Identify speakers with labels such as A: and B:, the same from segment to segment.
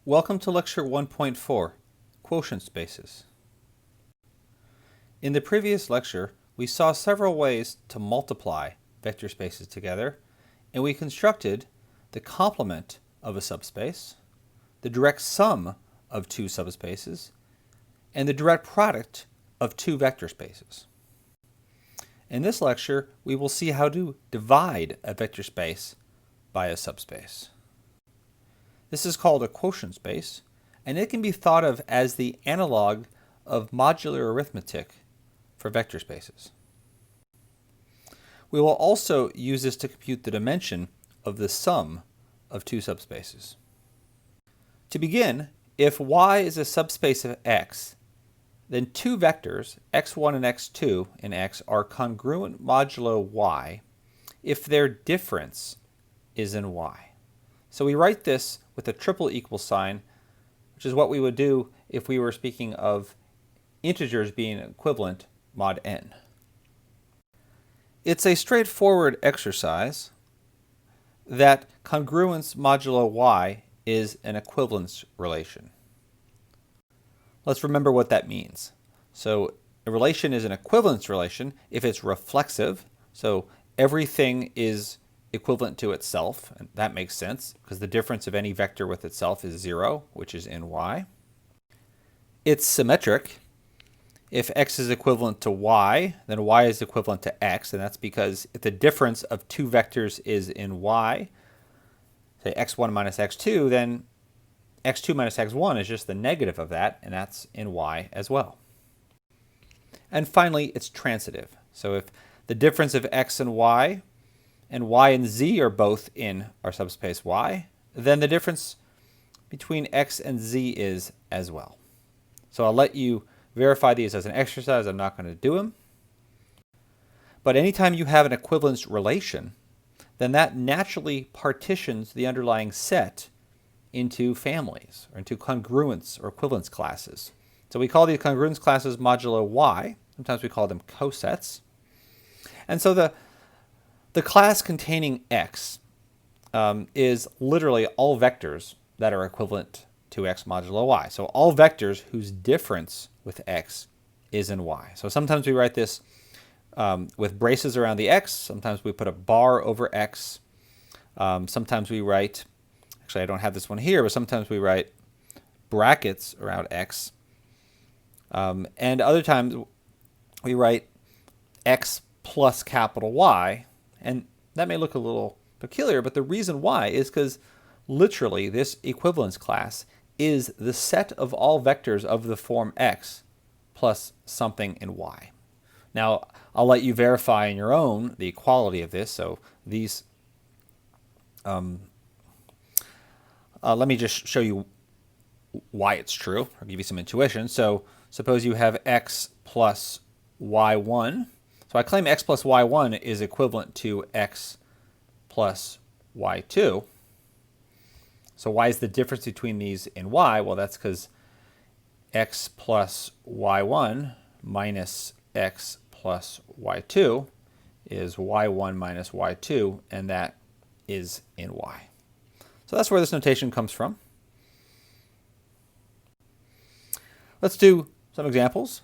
A: Welcome to Lecture 1.4, Quotient Spaces. In the previous lecture, we saw several ways to multiply vector spaces together, and we constructed the complement of a subspace, the direct sum of two subspaces, and the direct product of two vector spaces. In this lecture, we will see how to divide a vector space by a subspace. This is called a quotient space, and it can be thought of as the analog of modular arithmetic for vector spaces. We will also use this to compute the dimension of the sum of two subspaces. To begin, if y is a subspace of x, then two vectors, x1 and x2 in X, are congruent modulo y if their difference is in y. So we write this with a triple equal sign, which is what we would do if we were speaking of integers being equivalent mod n. It's a straightforward exercise that congruence modulo y is an equivalence relation. Let's remember what that means. So a relation is an equivalence relation if it's reflexive, so everything is equivalent to itself, and that makes sense because the difference of any vector with itself is 0, which is in y. It's symmetric. If x is equivalent to y, then y is equivalent to x, and that's because if the difference of two vectors is in y, say x1 minus x2, then x2 minus x1 is just the negative of that, and that's in y as well. And finally, it's transitive. So if the difference of x and y and z are both in our subspace y, then the difference between x and z is as well. So I'll let you verify these as an exercise. I'm not going to do them. But anytime you have an equivalence relation, then that naturally partitions the underlying set into families, or into congruence or equivalence classes. So we call these congruence classes modulo y. Sometimes we call them cosets. And so the class containing x is literally all vectors that are equivalent to x modulo y. So all vectors whose difference with x is in y. So sometimes we write this with braces around the x. Sometimes we put a bar over x. Sometimes we write, actually I don't have this one here, but sometimes we write brackets around x. And other times we write x plus capital Y. And that may look a little peculiar, but the reason why is because literally this equivalence class is the set of all vectors of the form x plus something in y. Now, I'll let you verify on your own the equality of this. So these, let me just show you why it's true, or give you some intuition. So suppose you have x plus y1. So I claim x plus y1 is equivalent to x plus y2. So why is the difference between these in y? Well, that's because x plus y1 minus x plus y2 is y1 minus y2, and that is in y. So that's where this notation comes from. Let's do some examples.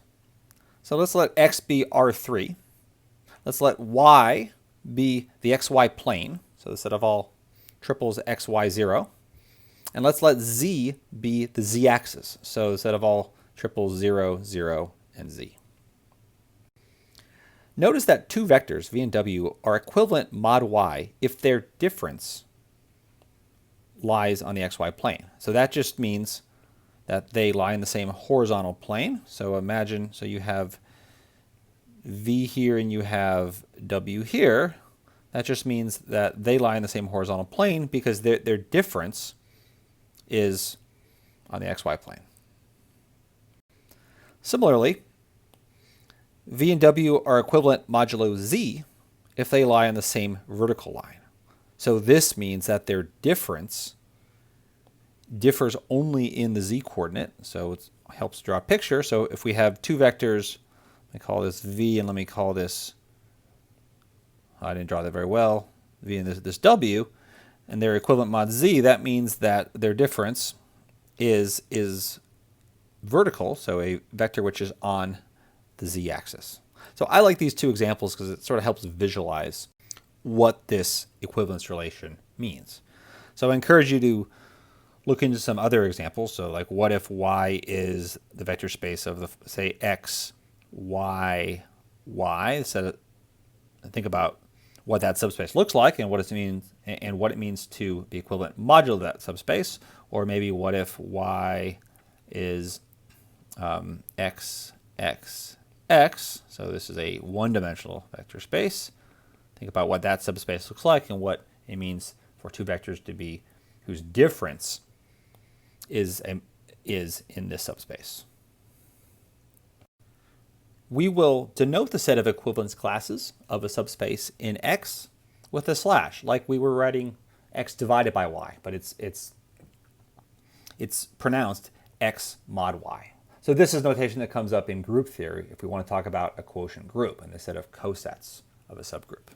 A: So let's let x be R3. Let's let y be the xy plane, so the set of all triples xy 0. And let's let z be the z-axis, so the set of all triples 0, 0, and z. Notice that two vectors, v and w, are equivalent mod y if their difference lies on the xy plane. So that just means that they lie in the same horizontal plane. So imagine, so you have v here and you have w here. That just means that they lie in the same horizontal plane because their difference is on the xy plane. Similarly, v and w are equivalent modulo z if they lie on the same vertical line. So this means that their difference differs only in the z-coordinate. So it helps draw a picture. So if we have two vectors, let me call this v and let me call this, I didn't draw that very well, v and this w, and they're equivalent mod z, that means that their difference is vertical, so a vector which is on the z-axis. So I like these two examples because it sort of helps visualize what this equivalence relation means. So I encourage you to look into some other examples. So like, what if y is the vector space of the, say, x, y, y? So think about what that subspace looks like and what it means to the equivalent modulo of that subspace. Or maybe what if y is x, x, x. So this is a one-dimensional vector space. Think about what that subspace looks like and what it means for two vectors to be whose difference is in this subspace. We will denote the set of equivalence classes of a subspace in X with a slash, like we were writing X divided by Y, but it's pronounced X mod Y. So this is notation that comes up in group theory if we want to talk about a quotient group and the set of cosets of a subgroup.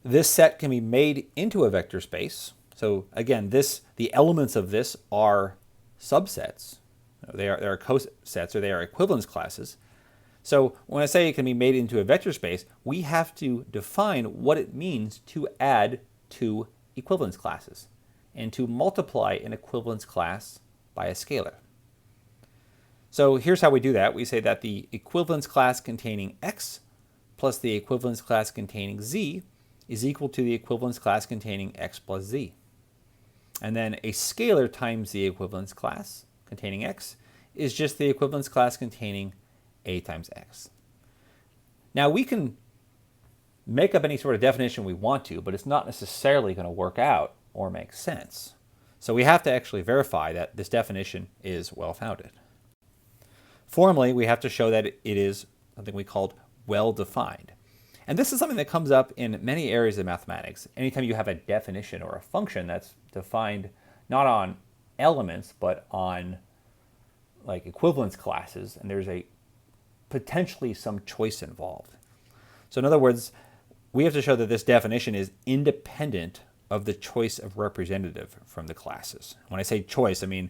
A: This set can be made into a vector space. So again, the elements of this are subsets. They are cosets, or they are equivalence classes. So when I say it can be made into a vector space, we have to define what it means to add two equivalence classes and to multiply an equivalence class by a scalar. So here's how we do that. We say that the equivalence class containing x plus the equivalence class containing z is equal to the equivalence class containing x plus z. And then a scalar times the equivalence class containing x is just the equivalence class containing a times x. Now we can make up any sort of definition we want to, but it's not necessarily going to work out or make sense. So we have to actually verify that this definition is well-founded. Formally, we have to show that it is something we called well-defined. And this is something that comes up in many areas of mathematics. Anytime you have a definition or a function that's defined not on elements, but on like equivalence classes, and there's a potentially some choice involved. So in other words, we have to show that this definition is independent of the choice of representative from the classes. When I say choice, I mean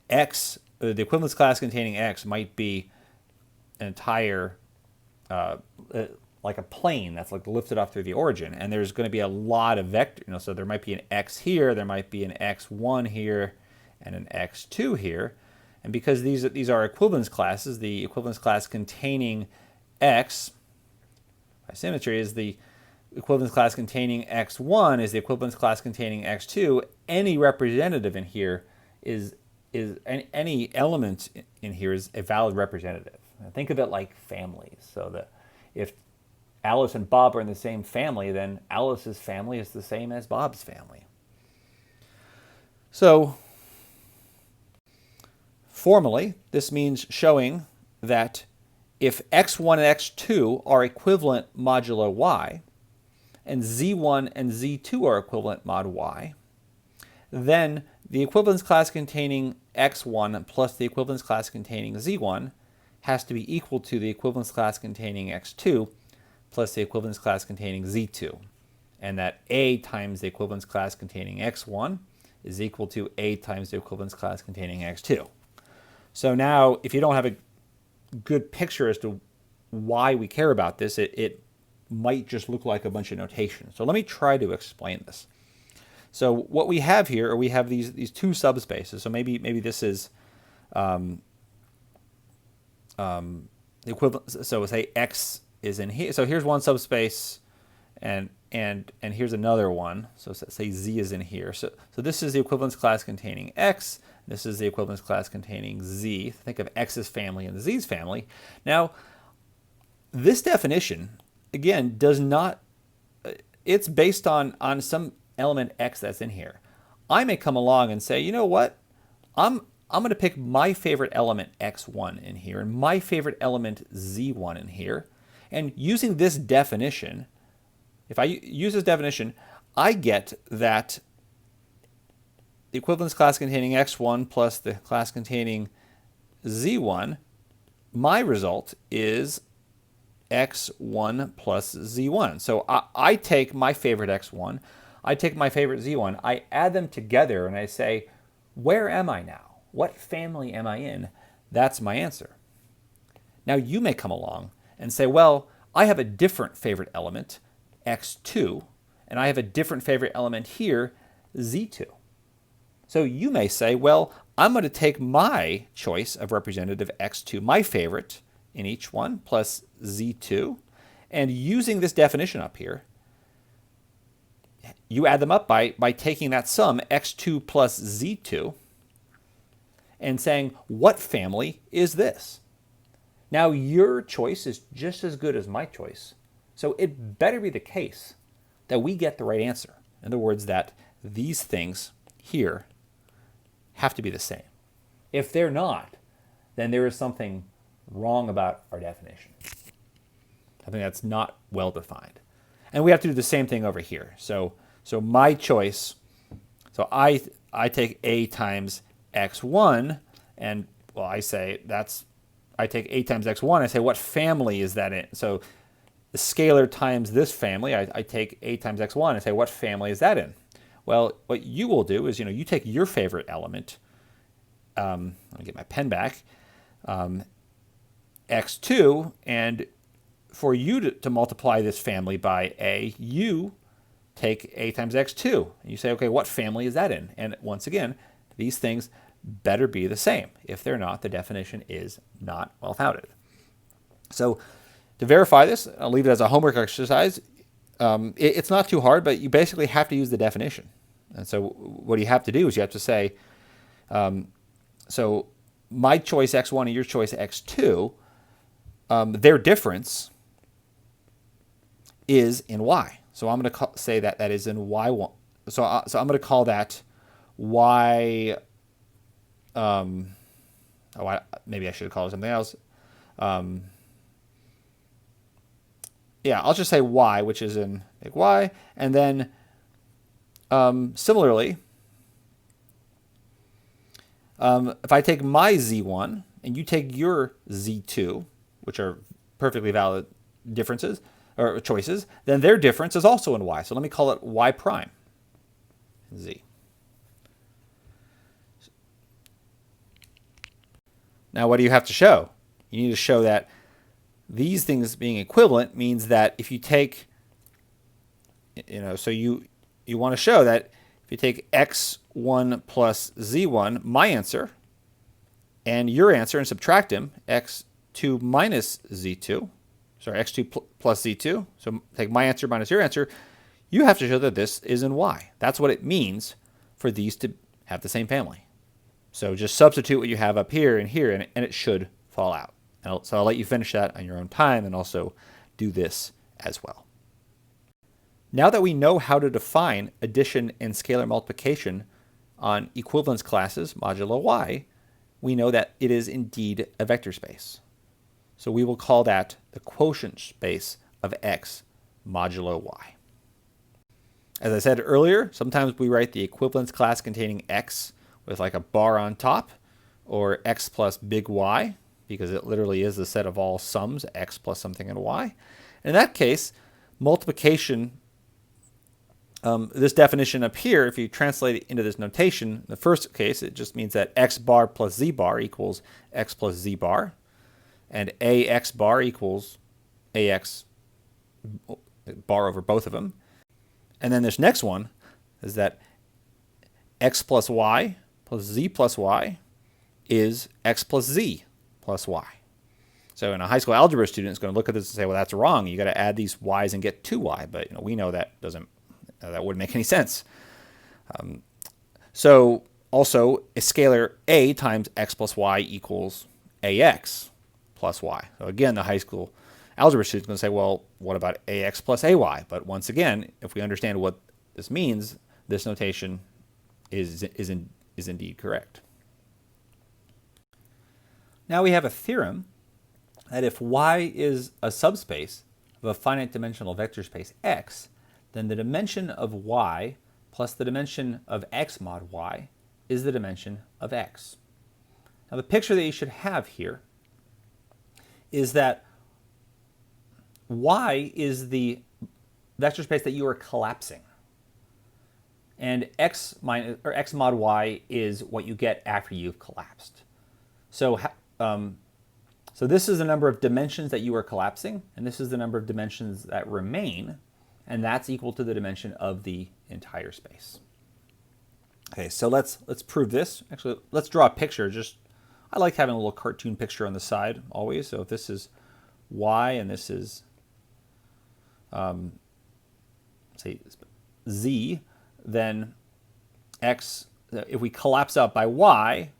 A: x, the equivalence class containing x might be an entire, like a plane that's like lifted off through the origin, and there's going to be a lot of vectors. So there might be an x here, there might be an x1 here, and an x2 here. And because these are equivalence classes, the equivalence class containing x by symmetry is the equivalence class containing x1 is the equivalence class containing x2. Any representative in here is any element in here is a valid representative. Now think of it like families. So that if Alice and Bob are in the same family, then Alice's family is the same as Bob's family. So formally, this means showing that if x1 and x2 are equivalent modulo y, and z1 and z2 are equivalent mod y, then the equivalence class containing x1 plus the equivalence class containing z1 has to be equal to the equivalence class containing x2 plus the equivalence class containing z2. And that a times the equivalence class containing x1 is equal to a times the equivalence class containing x2. So now, if you don't have a good picture as to why we care about this, it might just look like a bunch of notation. So let me try to explain this. So what we have here, or we have these two subspaces. So maybe this is the equivalent. So say x is in here. So here's one subspace, and here's another one. So say z is in here. So this is the equivalence class containing x. This is the equivalence class containing z. Think of x's family and z's family. Now, this definition, again, does not, it's based on some element x that's in here. I may come along and say, you know what, I'm going to pick my favorite element x1 in here and my favorite element z1 in here. And using this definition, if I use this definition, I get that the equivalence class containing x1 plus the class containing z1, my result is x1 plus z1. So I take my favorite x1, I take my favorite z1, I add them together, and I say, where am I now? What family am I in? That's my answer. Now you may come along and say, well, I have a different favorite element, x2, and I have a different favorite element here, z2. So you may say, well, I'm going to take my choice of representative x2, my favorite in each one, plus z2, and using this definition up here, you add them up by taking that sum, x2 plus z2, and saying, what family is this? Now, your choice is just as good as my choice, so it better be the case that we get the right answer. In other words, that these things here have to be the same. If they're not, then there is something wrong about our definition. I think that's not well defined. And we have to do the same thing over here. So my choice, so I take a times x1, and well, I say I take a times x1, I say what family is that in? So the scalar times this family, I take a times x1 and say what family is that in? Well, what you will do is, you take your favorite element, let me get my pen back, x2, and for you to multiply this family by a, you take a times x2. And you say, okay, what family is that in? And once again, these things better be the same. If they're not, the definition is not well-founded. So to verify this, I'll leave it as a homework exercise. It's not too hard, but you basically have to use the definition. And so what you have to do is you have to say, so my choice x1 and your choice x2, their difference is in y. So I'm going to say that is in y1. So I'm going to call that y. Maybe I should call it something else. Yeah, I'll just say y, which is in big Y. And then similarly, if I take my z1 and you take your z2, which are perfectly valid differences or choices, then their difference is also in y. So let me call it y prime z. Now, what do you have to show? You need to show that these things being equivalent means that if you take, so you want to show that if you take x1 plus z1, my answer, and your answer, and subtract them, x2 minus z2, sorry, x2 plus z2, so take my answer minus your answer, you have to show that this is in y. That's what it means for these to have the same family. So just substitute what you have up here and here, and it should fall out. So I'll let you finish that on your own time and also do this as well. Now that we know how to define addition and scalar multiplication on equivalence classes modulo y, we know that it is indeed a vector space. So we will call that the quotient space of x modulo y. As I said earlier, sometimes we write the equivalence class containing x with like a bar on top, or x plus big Y, because it literally is the set of all sums, x plus something and y. In that case, multiplication, this definition up here, if you translate it into this notation, in the first case, it just means that x bar plus z bar equals x plus z bar, and ax bar equals ax bar over both of them. And then this next one is that x plus y plus z plus y is x plus z plus y. So in a high school algebra student is going to look at this and say, well, that's wrong. You got to add these y's and get 2y. But we know that that wouldn't make any sense. So also a scalar a times x plus y equals ax plus y. So again, the high school algebra student is going to say, well, what about ax plus ay? But once again, if we understand what this means, this notation is indeed correct. Now we have a theorem that if y is a subspace of a finite dimensional vector space X, then the dimension of y plus the dimension of x mod y is the dimension of X. Now the picture that you should have here is that y is the vector space that you are collapsing. and x mod y is what you get after you've collapsed. So so this is the number of dimensions that you are collapsing, and this is the number of dimensions that remain, and that's equal to the dimension of the entire space. Okay, so let's prove this. Actually, let's draw a picture. I like having a little cartoon picture on the side always. So if this is y and this is say z, then x, if we collapse out by y,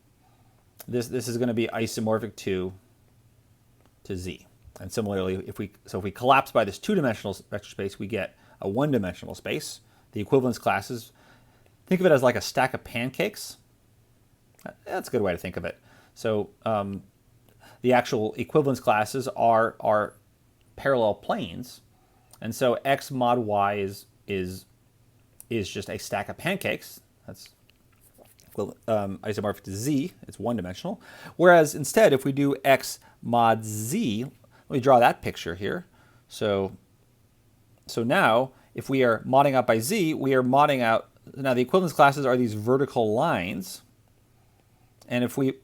A: this is going to be isomorphic to z. And similarly, if we collapse by this two-dimensional vector space, we get a one-dimensional space. The equivalence classes, think of it as like a stack of pancakes. That's a good way to think of it. So the actual equivalence classes are parallel planes, and so x mod y is just a stack of pancakes. That's isomorphic to z. It's one-dimensional. Whereas instead, if we do x mod z, let me draw that picture here. So now, if we are modding out by z, we are modding out. Now the equivalence classes are these vertical lines, and if we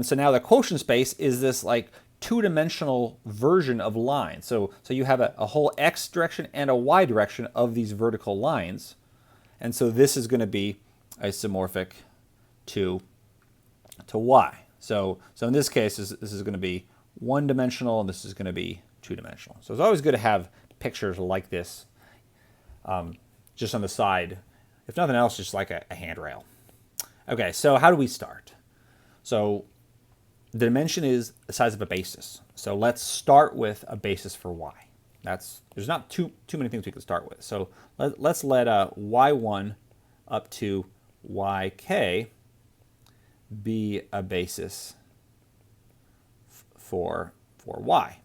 A: so now the quotient space is this like two-dimensional version of lines. So you have a whole x direction and a y direction of these vertical lines, and so this is going to be isomorphic to y. So in this case, this is going to be one-dimensional, and this is going to be two-dimensional. So it's always good to have pictures like this just on the side, if nothing else, just like a handrail. Okay, so how do we start? So the dimension is the size of a basis. So let's start with a basis for y. There's not too many things we can start with. So let's let y1 up to yk be a basis for y.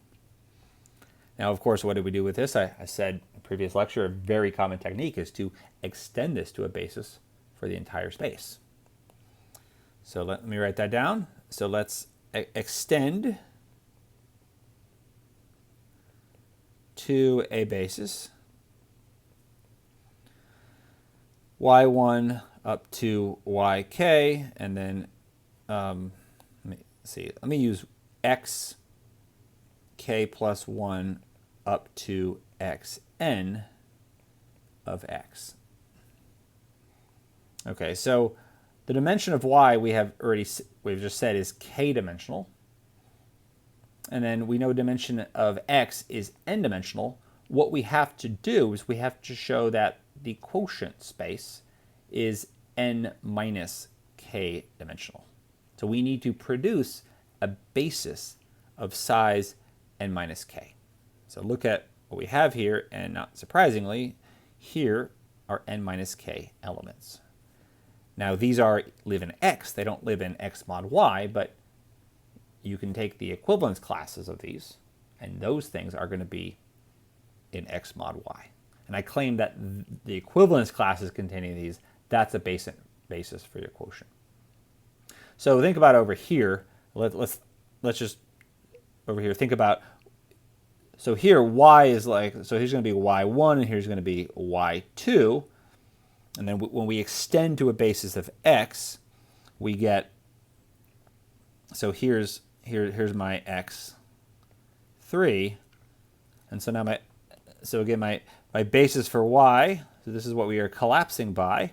A: Now, of course, what did we do with this? I said in the previous lecture, a very common technique is to extend this to a basis for the entire space. So let me write that down. So let's extend to a basis y1 up to yk, and then let me use x k plus 1 up to xn of x. Okay, so the dimension of y we've just said is k-dimensional, and then we know dimension of x is n-dimensional. What we have to do is we have to show that the quotient space is n minus k-dimensional. So we need to produce a basis of size n minus k. So look at what we have here, and not surprisingly, here are n minus k elements. Now these live in x, they don't live in x mod y, but you can take the equivalence classes of these, and those things are going to be in x mod y. And I claim that the equivalence classes containing these, that's a basis for your quotient. So think about over here. Let's just over here think about. So here y is like, so here's going to be y1 and here's going to be y2, and then when we extend to a basis of x, we get. So here's my x3, and so now my basis for y. So this is what we are collapsing by,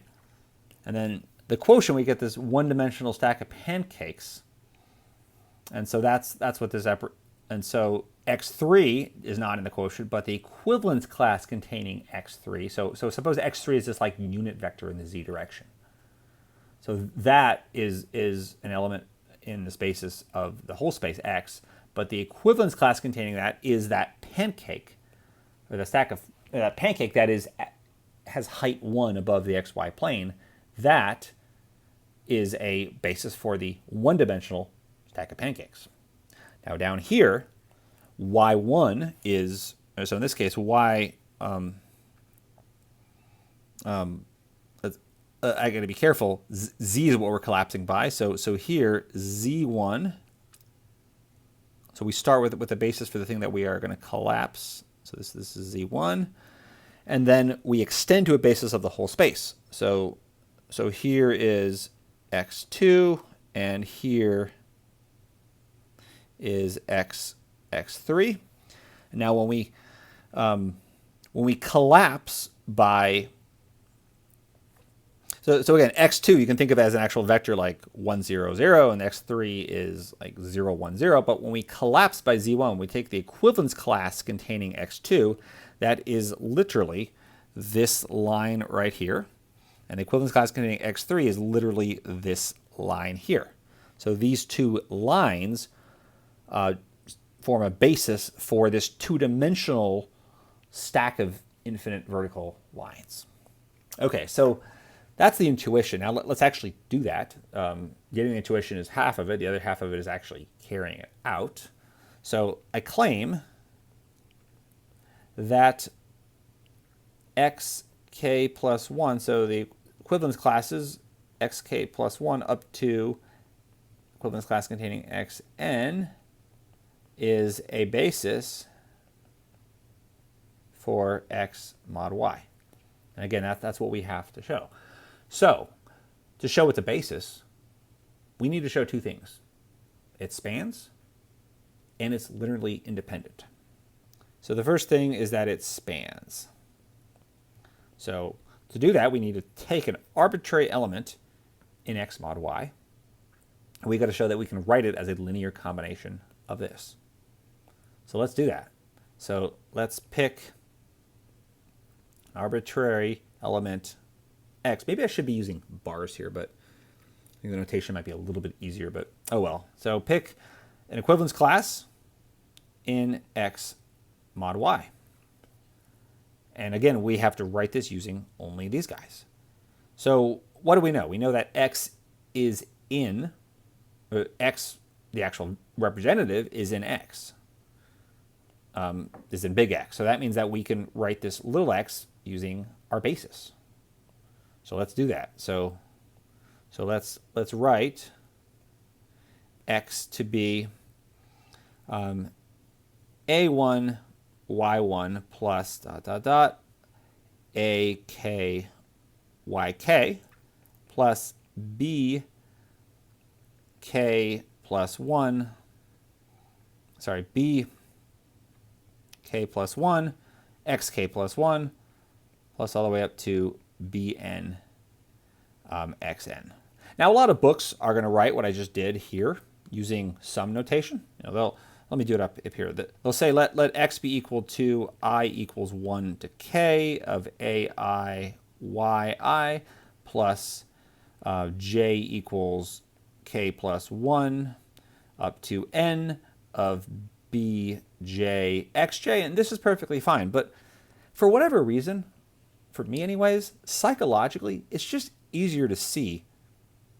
A: and then the quotient, we get this one-dimensional stack of pancakes, and so that's what this and so x3 is not in the quotient, but the equivalence class containing x3. So suppose x3 is this like unit vector in the z direction. So that is an element in the basis of the whole space x, but the equivalence class containing that is that pancake, or the stack of that pancake that has height 1 above the xy plane. That is a basis for the one-dimensional stack of pancakes. Now down here, y1 is, so in this case, I got to be careful. Z is what we're collapsing by. So here, z1. So we start with a basis for the thing that we are going to collapse. So this is z1, And then we extend to a basis of the whole space. So here is x2, and here is x3. Now when we collapse by, so again, x2 you can think of as an actual vector like 1, 0, 0, and x3 is like 0, 1, 0. But when we collapse by z1, we take the equivalence class containing x2, that is literally this line right here. And the equivalence class containing x3 is literally this line here. So these two lines form a basis for this two-dimensional stack of infinite vertical lines. Okay, so that's the intuition. Now let's actually do that. Getting the intuition is half of it. The other half of it is actually carrying it out. So I claim that xk plus 1, so the equivalence classes xk plus 1 up to equivalence class containing xn is a basis for x mod y. And again, that's what we have to show. So to show it's a basis, we need to show two things. It spans, and it's linearly independent. So the first thing is that it spans. So to do that, we need to take an arbitrary element in x mod y. And we got to show that we can write it as a linear combination of this. So let's do that. So let's pick an arbitrary element x. Maybe I should be using bars here, but I think the notation might be a little bit easier, but oh well. So pick an equivalence class in x mod y. And again, we have to write this using only these guys. So what do we know? We know that x is in, x, the actual representative, is in x, is in big X. So that means that we can write this little x using our basis. So let's do that. So let's write x to be a1 y1 plus dot dot dot ak yk plus b k plus 1, sorry, b k plus 1 xk plus 1 plus all the way up to bn xn. Now a lot of books are going to write what I just did here using sum notation. Let me do it up here. They'll say let x be equal to I equals 1 to k of ai yi plus j equals k plus 1 up to n of bj xj, and this is perfectly fine. But for whatever reason, for me anyways, psychologically, it's just easier to see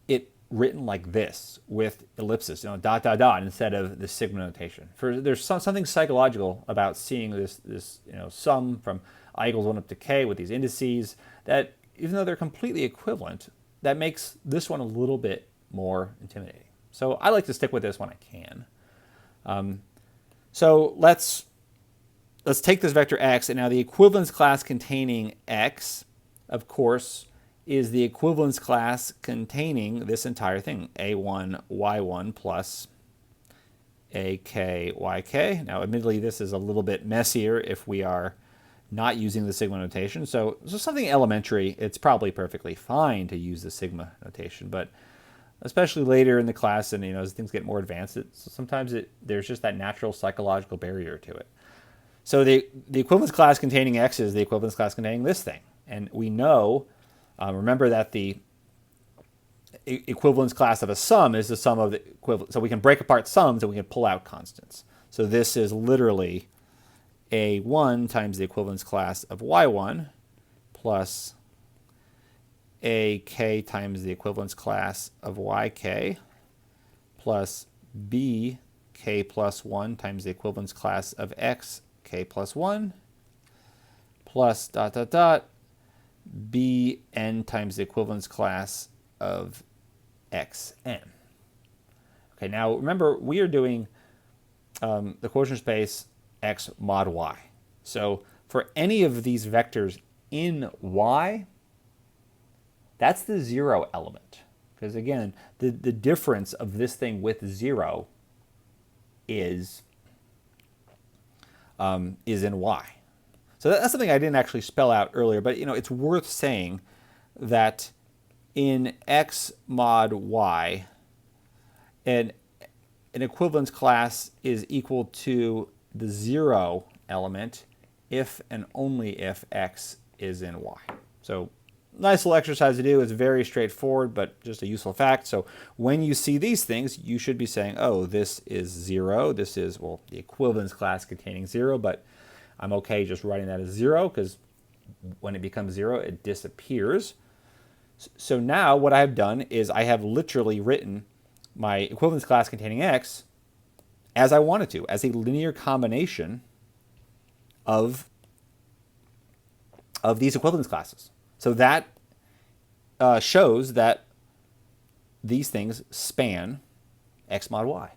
A: it written like this with ellipsis, dot dot dot, instead of the sigma notation. There's something psychological about seeing this sum from I equals 1 up to k with these indices that, even though they're completely equivalent, that makes this one a little bit more intimidating. So I like to stick with this when I can. So let's take this vector x, and now the equivalence class containing x, of course, is the equivalence class containing this entire thing, a1 y1 plus ak yk. Now admittedly this is a little bit messier if we are not using the sigma notation. So something elementary, it's probably perfectly fine to use the sigma notation, but especially later in the class and as things get more advanced, sometimes there's just that natural psychological barrier to it. So the equivalence class containing x is the equivalence class containing this thing, and we know, remember that the equivalence class of a sum is the sum of the equivalent. So we can break apart sums and we can pull out constants. So this is literally a1 times the equivalence class of y1 plus ak times the equivalence class of yk plus bk plus 1 times the equivalence class of xk plus 1 plus dot dot dot bn times the equivalence class of xn. Okay, now remember we are doing the quotient space x mod y. So for any of these vectors in y, that's the 0 element. Because again, the difference of this thing with 0 is in y. So that's something I didn't actually spell out earlier, but it's worth saying that in x mod y, an equivalence class is equal to the 0 element if and only if x is in y. So nice little exercise to do. It's very straightforward, but just a useful fact. So when you see these things, you should be saying, oh, this is 0. This is, well, the equivalence class containing 0, but I'm okay just writing that as 0 because when it becomes 0, it disappears. So now what I have done is I have literally written my equivalence class containing x as I wanted to, as a linear combination of these equivalence classes. So that shows that these things span x mod y.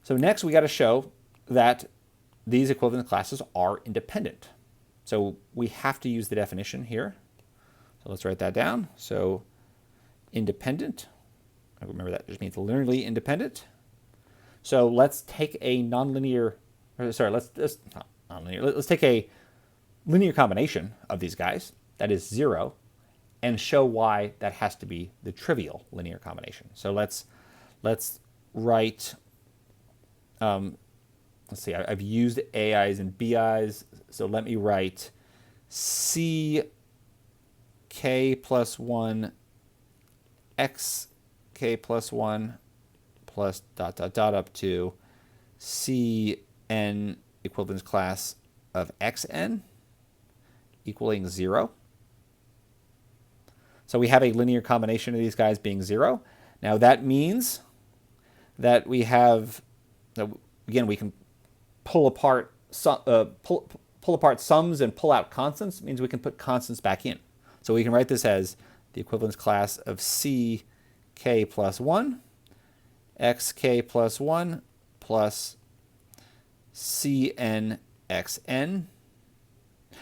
A: So next we got to show that these equivalence classes are independent. So we have to use the definition here. So let's write that down. So independent, remember that just means linearly independent. So let's take a nonlinear, let's take a linear combination of these guys, that is 0, and show why that has to be the trivial linear combination. So let's write, let's see, I've used AIs and BIs, so let me write CK plus 1 XK plus 1 plus ... up to CN equivalence class of XN equaling 0. So we have a linear combination of these guys being 0. Now that means that we have, again, we can pull apart pull apart sums and pull out constants. It means we can put constants back in. So we can write this as the equivalence class of CK plus 1, XK plus 1 plus CNXN.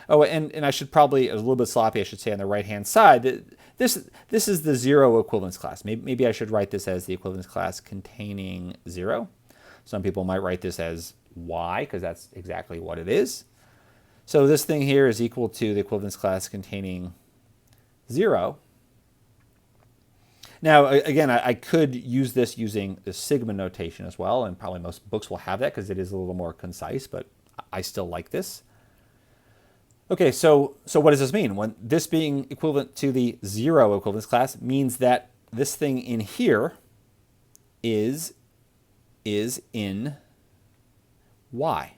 A: Oh, and I should probably, a little bit sloppy, I should say on the right-hand side, this is the 0 equivalence class. Maybe I should write this as the equivalence class containing 0. Some people might write this as y, because that's exactly what it is. So this thing here is equal to the equivalence class containing 0. Now, again, I could use this using the sigma notation as well, and probably most books will have that because it is a little more concise, but I still like this. Okay, so what does this mean? When this being equivalent to the 0 equivalence class means that this thing in here is in y.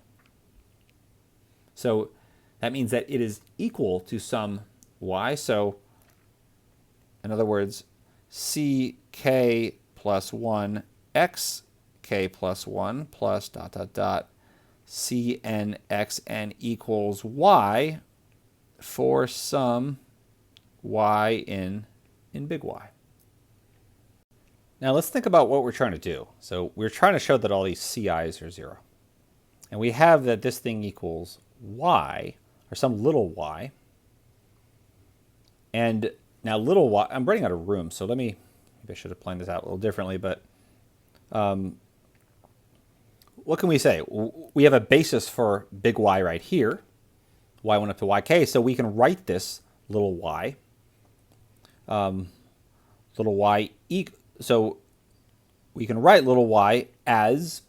A: So that means that it is equal to some y. So in other words, CK plus 1 XK plus 1 plus ... CNXN equals y for some y in big Y. Now let's think about what we're trying to do. So we're trying to show that all these CIs are 0. And we have that this thing equals y, or some little y. And now little y, I'm running out of room, so maybe I should have planned this out a little differently, but what can we say? We have a basis for big Y right here, y1 up to yk, so we can write this little y. So we can write little y as,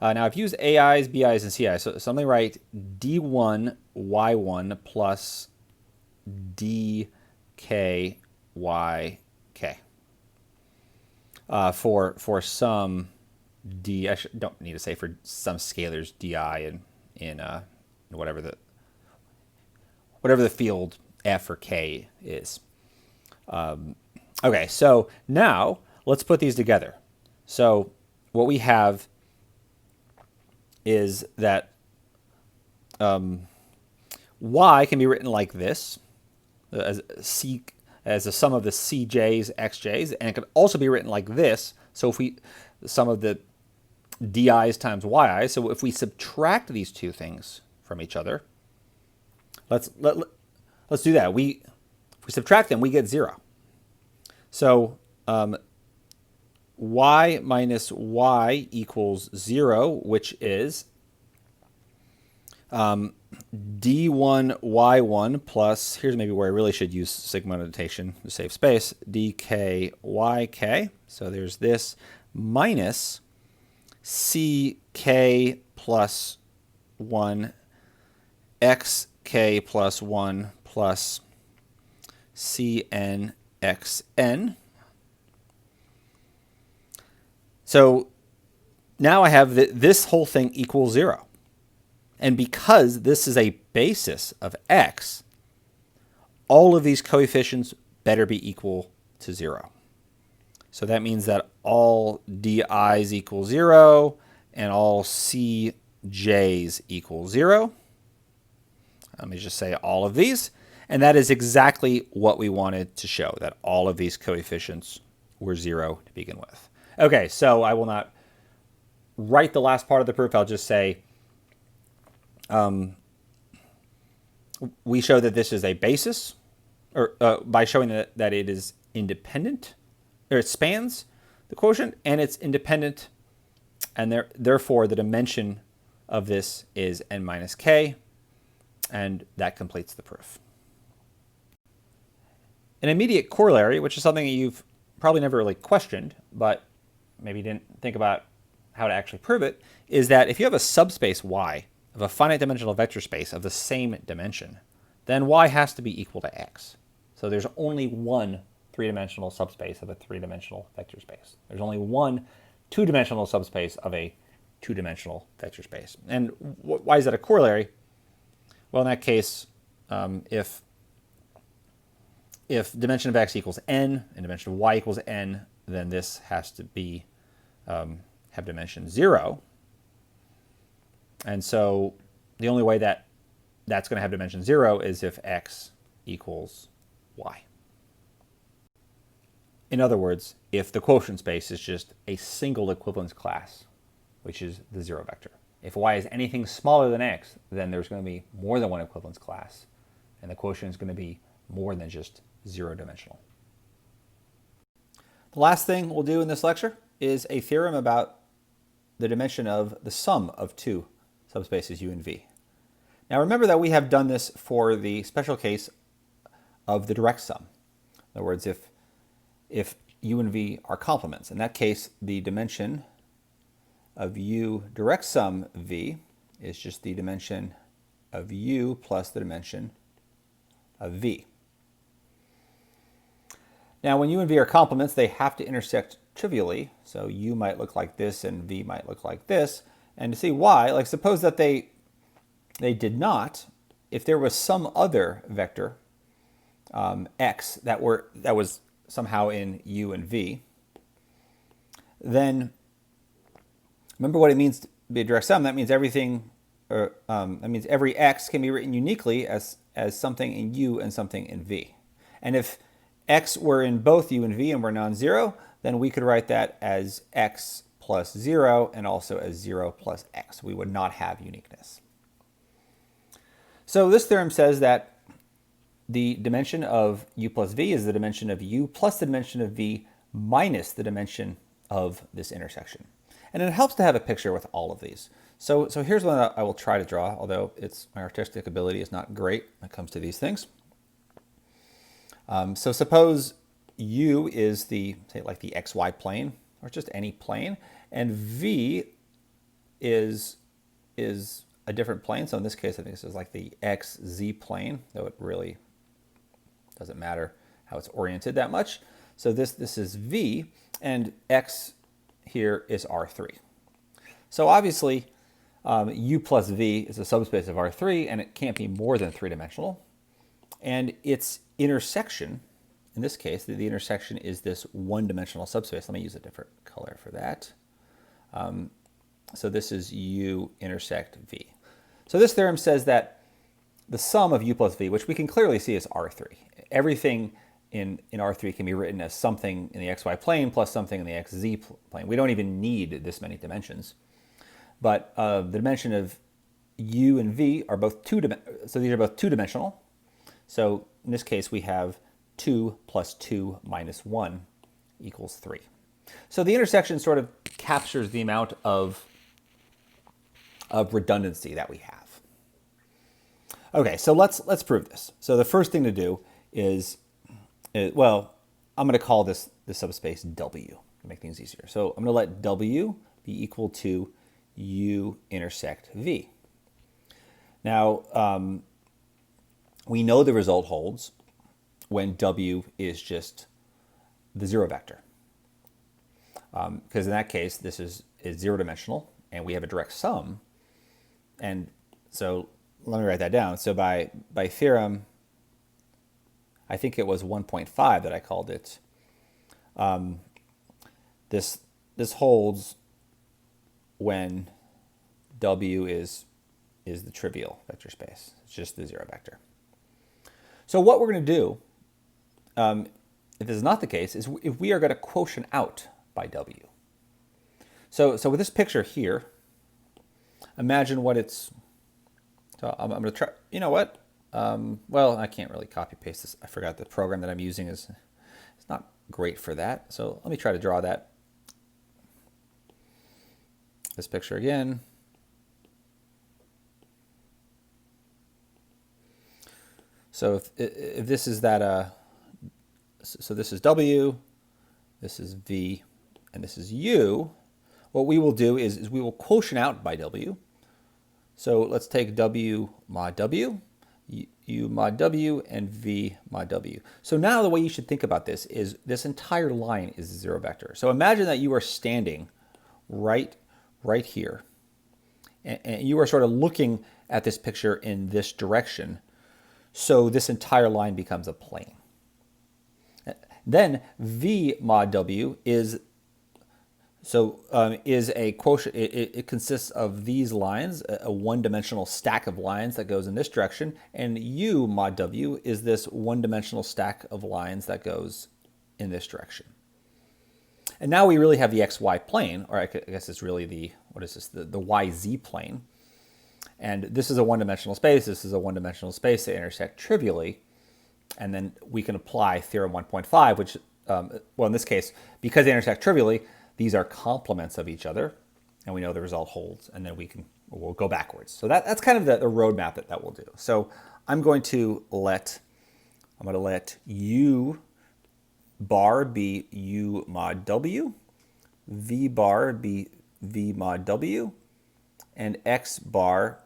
A: now I've used AIs, BIs, and CIs, so let me write d1 y1 plus dk yk for some d, I don't need to say for some scalars di in whatever the field f or k is. Okay, so now let's put these together. So what we have is that y can be written like this, as a sum of the cj's, xj's, and it could also be written like this. So if we, sum of the di's times yi's, so if we subtract these two things from each other. Let's do that. If we subtract them, we get 0. So y minus y equals 0, which is d1y1 plus, here's maybe where I really should use sigma notation to save space, dkyk. So there's this minus ck plus 1 xk plus 1 plus cnxn. So now I have this whole thing equals 0. And because this is a basis of x, all of these coefficients better be equal to 0. So that means that all di's equal 0 and all cj's equal 0. Let me just say all of these. And that is exactly what we wanted to show, that all of these coefficients were 0 to begin with. Okay, so I will not write the last part of the proof. I'll just say we show that this is a basis, or by showing that it is independent, or it spans the quotient, and it's independent, and therefore the dimension of this is n minus k, and that completes the proof. An immediate corollary, which is something that you've probably never really questioned, but maybe didn't think about how to actually prove it, is that if you have a subspace y of a finite dimensional vector space of the same dimension, then y has to be equal to x. So there's only one three-dimensional subspace of a three-dimensional vector space. There's only one two-dimensional subspace of a two-dimensional vector space. And why is that a corollary? Well, in that case, if dimension of x equals n and dimension of y equals n, then this has to be have dimension 0. And so the only way that that's going to have dimension 0 is if x equals y. In other words, if the quotient space is just a single equivalence class, which is the 0 vector. If y is anything smaller than x, then there's going to be more than one equivalence class, and the quotient is going to be more than just 0-dimensional. The last thing we'll do in this lecture is a theorem about the dimension of the sum of two subspaces U and V. Now remember that we have done this for the special case of the direct sum. In other words, if U and V are complements, in that case the dimension of U direct sum V is just the dimension of U plus the dimension of V. Now when U and V are complements, they have to intersect trivially. So U might look like this and V might look like this. And to see why, like suppose that they did not, if there was some other vector x that was somehow in U and V, then remember what it means to be a direct sum. That means everything, that means every x can be written uniquely as something in U and something in V. And if x were in both U and V and were non-zero, then we could write that as x plus 0 and also as 0 plus x. We would not have uniqueness. So this theorem says that the dimension of U plus V is the dimension of U plus the dimension of V minus the dimension of this intersection. And it helps to have a picture with all of these. So here's one I will try to draw, although my artistic ability is not great when it comes to these things. So suppose U is the, say, like the xy plane, or just any plane, and V is a different plane. So in this case, I think this is like the xz plane, though it really doesn't matter how it's oriented that much. So this is V, and x here is R3. So obviously, U plus V is a subspace of R3, and it can't be more than three-dimensional. And its intersection, in this case, the intersection is this one-dimensional subspace. Let me use a different color for that. So this is U intersect V. So this theorem says that the sum of U plus V, which we can clearly see is R3. Everything in R3 can be written as something in the xy plane plus something in the xz plane. We don't even need this many dimensions. But the dimension of u and v are both so these are both two-dimensional. So in this case, we have 2 plus 2 minus 1 equals 3. So the intersection sort of captures the amount of redundancy that we have. Okay, so let's prove this. So the first thing to do is well, I'm going to call this the subspace W to make things easier. So I'm going to let W be equal to U intersect V. Now, we know the result holds when W is just the zero vector. Because in that case, this is zero dimensional, and we have a direct sum. And so let me write that down. So by theorem, I think it was 1.5 that I called it. This holds when W is the trivial vector space. It's just the zero vector. So what we're going to do, if this is not the case, is if we are going to quotient out by W. So with this picture here, imagine what it's. So I'm going to try. You know what? Well, I can't really copy paste this. I forgot the program that I'm using is it's not great for that. So let me try to draw this picture again. So if this is that, so this is W, this is V, and this is U. What we will do is we will quotient out by W. So let's take W mod W, U mod W, and V mod W. So now the way you should think about this is this entire line is a zero vector. So imagine that you are standing right here, and you are sort of looking at this picture in this direction. So this entire line becomes a plane. Then V mod W is a quotient. It consists of these lines, a one-dimensional stack of lines that goes in this direction, and U mod W is this one-dimensional stack of lines that goes in this direction. And now we really have the XY plane, or I guess it's really the YZ plane. And this is a one-dimensional space. This is a one-dimensional space. They intersect trivially. And then we can apply theorem 1.5, which, well, in this case, because they intersect trivially, these are complements of each other. And we know the result holds. And then we'll go backwards. So that's kind of the roadmap that we'll do. So I'm going to let U bar be U mod W, V bar be V mod W, and X bar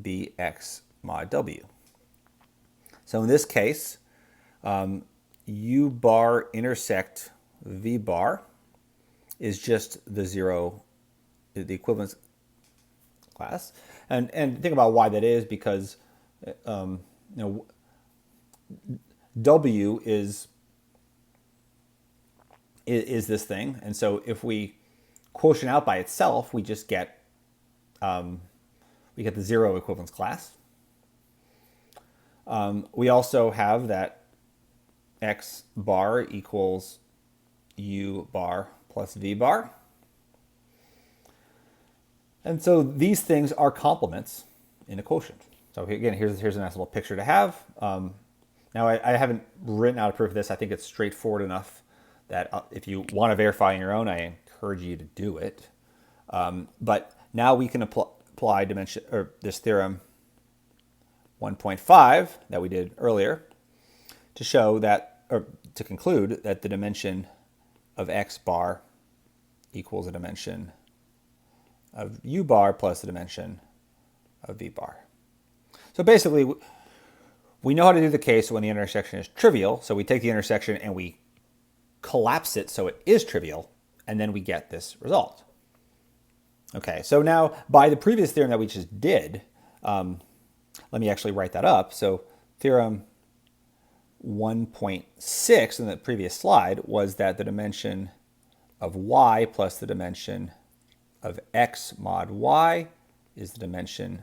A: be X mod W. So in this case, U bar intersect V bar is just the equivalence class. And think about why that is, because W is this thing. And so if we quotient out by itself, we just get the zero equivalence class. We also have that X bar equals U bar plus V bar. And so these things are complements in a quotient. So again, here's a nice little picture to have. Now I haven't written out a proof of this. I think it's straightforward enough that if you want to verify on your own, I encourage you to do it. But now we can apply dimension, or this theorem 1.5 that we did earlier to show that, or to conclude that the dimension of X bar equals the dimension of U bar plus the dimension of V bar. So basically, we know how to do the case when the intersection is trivial. So we take the intersection and we collapse it so it is trivial, and then we get this result. Okay, so now by the previous theorem that we just did, let me actually write that up. So theorem 1.6 in the previous slide was that the dimension of y plus the dimension of x mod y is the dimension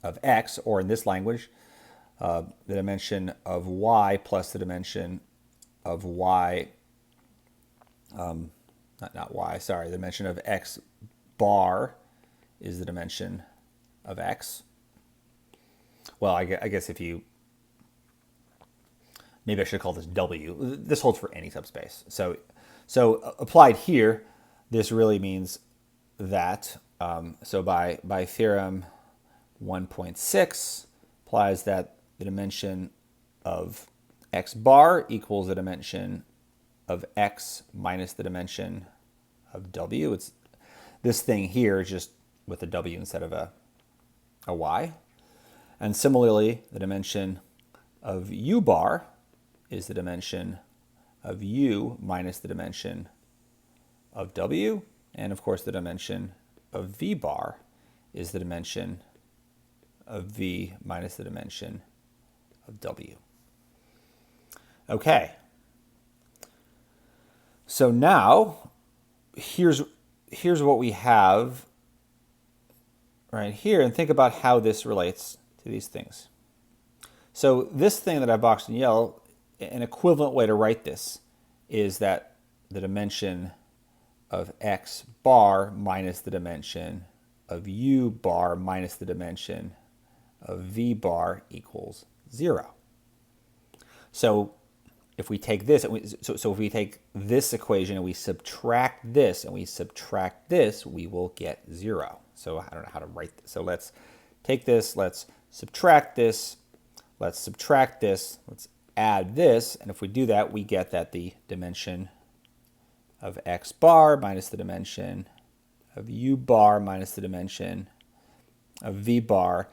A: of x, or in this language, the dimension of y plus the dimension of y, the dimension of x bar is the dimension of x. well, I guess if you, maybe I should call this W. This holds for any subspace. So applied here, this really means that, so by theorem 1.6 implies that the dimension of x bar equals the dimension of x minus the dimension of W. It's this thing here is just with a W instead of a Y. And similarly, the dimension of U bar is the dimension of U minus the dimension of W. And of course, the dimension of V bar is the dimension of V minus the dimension of W. Okay. So now, here's what we have right here, and think about how this relates to these things. So this thing that I boxed in yellow, an equivalent way to write this is that the dimension of x bar minus the dimension of u bar minus the dimension of v bar equals 0. So if we take this, so if we take this equation and we subtract this and we subtract this, we will get 0. So I don't know how to write this. So let's take this, let's subtract this, let's subtract this, let's add this, and if we do that, we get that the dimension of x bar minus the dimension of u bar minus the dimension of v bar.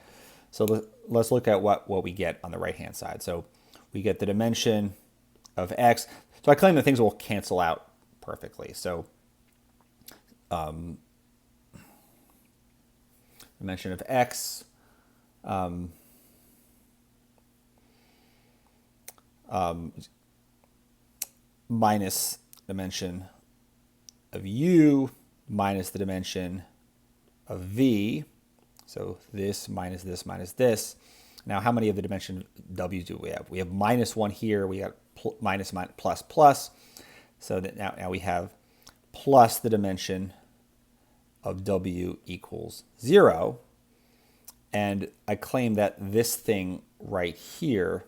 A: So let's look at what we get on the right-hand side. So we get the dimension of x. So I claim that things will cancel out perfectly. So dimension of x minus dimension of u minus the dimension of v. So this minus this minus this. Now, how many of the dimension w's do we have? We have minus 1 here. We got minus, plus, plus. So that now we have plus the dimension of w equals 0. And I claim that this thing right here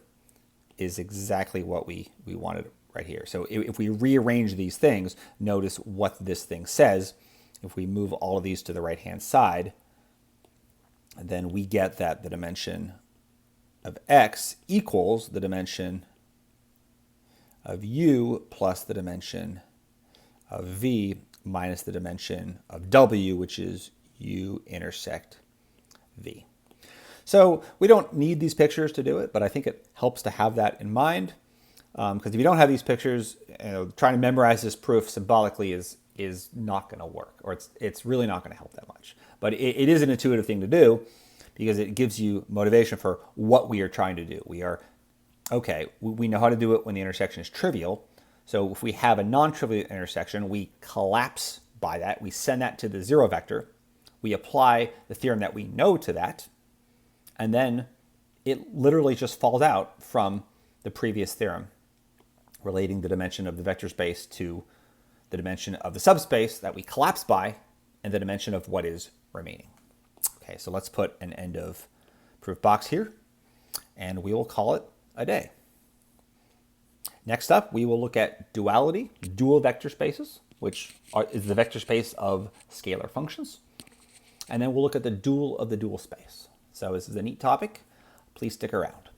A: is exactly what we wanted right here. So if we rearrange these things, notice what this thing says. If we move all of these to the right-hand side, then we get that the dimension of x equals the dimension of u plus the dimension of v minus the dimension of w, which is u intersect v. So we don't need these pictures to do it, but I think it helps to have that in mind. Because if you don't have these pictures, trying to memorize this proof symbolically is not going to work, or it's really not going to help that much. But it is an intuitive thing to do because it gives you motivation for what we are trying to do. We know how to do it when the intersection is trivial. So if we have a non-trivial intersection, we collapse by that. We send that to the 0 vector. We apply the theorem that we know to that. And then it literally just falls out from the previous theorem relating the dimension of the vector space to the dimension of the subspace that we collapse by and the dimension of what is remaining. Okay, so let's put an end of proof box here, and we will call it a day. Next up, we will look at duality, dual vector spaces, which is the vector space of scalar functions. And then we'll look at the dual of the dual space. So this is a neat topic. Please stick around.